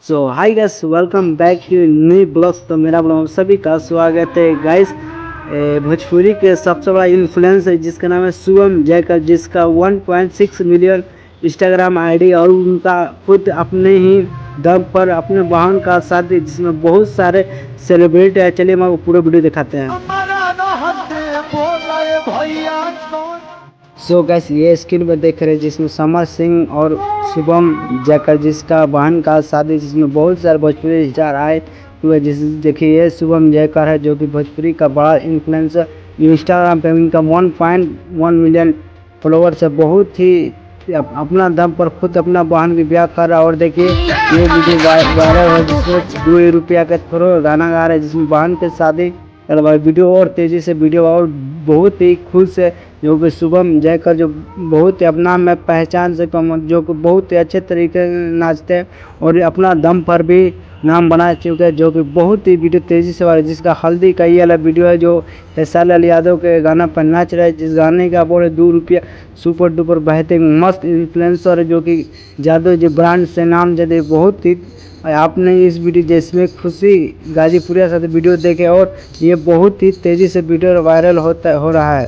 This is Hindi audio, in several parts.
So hi guys, welcome back to new blog. तो मेरा ब्लॉग सभी का स्वागत है गाइस। भोजपुरी के सबसे बड़ा इन्फ्लुएंसर जिसका नाम है शुभम जयकर, जिसका 1.6 मिलियन इंस्टाग्राम आईडी और उनका खुद अपने ही दम पर अपने बहन का शादी जिसमें बहुत सारे सेलिब्रिटी है। चलिए हम आपको पूरा वीडियो दिखाते हैं। सो गैस ये स्क्रीन में देख रहे हैं जिसमें समर सिंह और शुभम जयकर जिसका बहन का शादी, जिसमें बहुत सारे भोजपुरी स्टार आए हुए। जिस देखिए ये शुभम जयकर है जो कि भोजपुरी का बड़ा इन्फ्लुएंसर। इंस्टाग्राम पे इनका 1.1 मिलियन फॉलोअर्स है। बहुत ही अपना दम पर खुद अपना बहन की ब्याह कर रहा है। और देखिए ये वीडियो वायरल है जिसमें 2 रुपया के थोड़ा गाना गा रहे हैं जिसमें बहन की शादी। वीडियो और तेज़ी से वीडियो और बहुत ही खुश है जो कि शुभम जयकर जो बहुत ही अपना में पहचान से जो कि बहुत ही अच्छे तरीके से नाचते हैं और अपना दम पर भी नाम बना चुके हैं। जो कि बहुत ही वीडियो तेज़ी से वाला जिसका हल्दी का ये वाला वीडियो है जो खेसारी लाल यादव के गाना पर नाच रहा है। जिस गाने का बोले 2 रुपया सुपर डुपर बेहतरीन मस्त इन्फ्लुएंसर है जो कि जादव जी ब्रांड से नाम जदे। बहुत ही आपने इस वीडियो जिसमें खुशी गाजीपुरिया साथ वीडियो देखे और ये बहुत ही तेज़ी से वीडियो वायरल हो रहा है।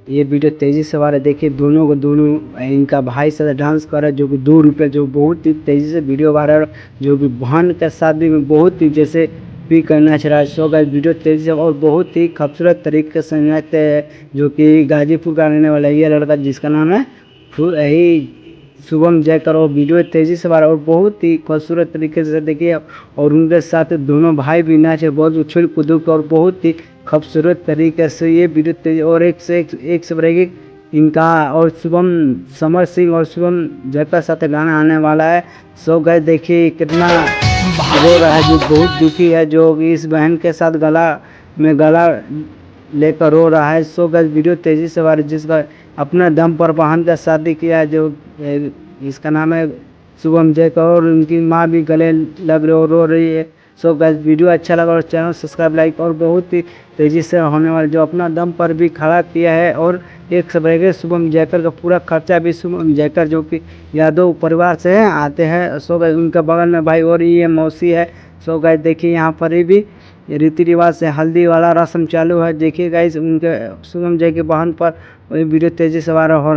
ये वीडियो तेज़ी से वायरल देखिए दोनों इनका भाई साथ डांस कर रहा है जो कि 2 रुपये जो बहुत ही तेज़ी से वीडियो वायरल जो कि बहन के शादी में बहुत ही जैसे भी करना चाह रहा है। सो गाइस वीडियो तेज़ी से और बहुत ही खूबसूरत तरीके से नाचते हैं जो कि गाजीपुर का रहने वाला ये लड़का जिसका नाम है यही शुभम जयकर। और वीडियो तेज़ी से वायरल और बहुत ही खूबसूरत तरीके से देखिए और उनके साथ दोनों भाई भी नाचे बहुत उछल कूद और बहुत ही खूबसूरत तरीके से ये वीडियो तेज और एक से बढ़ेगी इनका। और शुभम समर सिंह और शुभम जयकर साथ गाना आने वाला है। सो गए देखिए कितना रो रहा है जो बहुत दुखी है जो इस बहन के साथ गला लेकर रो रहा है। सो गए वीडियो तेज़ी से वायरल जिसका अपना दम पर बहन का शादी किया है जो इसका नाम है शुभम जयकर और उनकी माँ भी गले लग रही और रो रही है। सो गाइस वीडियो अच्छा लगा और चैनल सब्सक्राइब लाइक और बहुत ही तेज़ी से होने वाले जो अपना दम पर भी खड़ा किया है। और एक सब रहेगा शुभम जयकर का पूरा खर्चा भी शुभम जयकर जो कि यादव परिवार से आते हैं। सो गाइस उनका बगल में भाई और ये मौसी है। सो गाइस देखिए यहाँ पर भी रीति रिवाज से हल्दी वाला रस्म चालू है। देखिए गाइस उनके शुभम जय के बहन पर वीडियो तेज़ी से वायरल हो रहा है।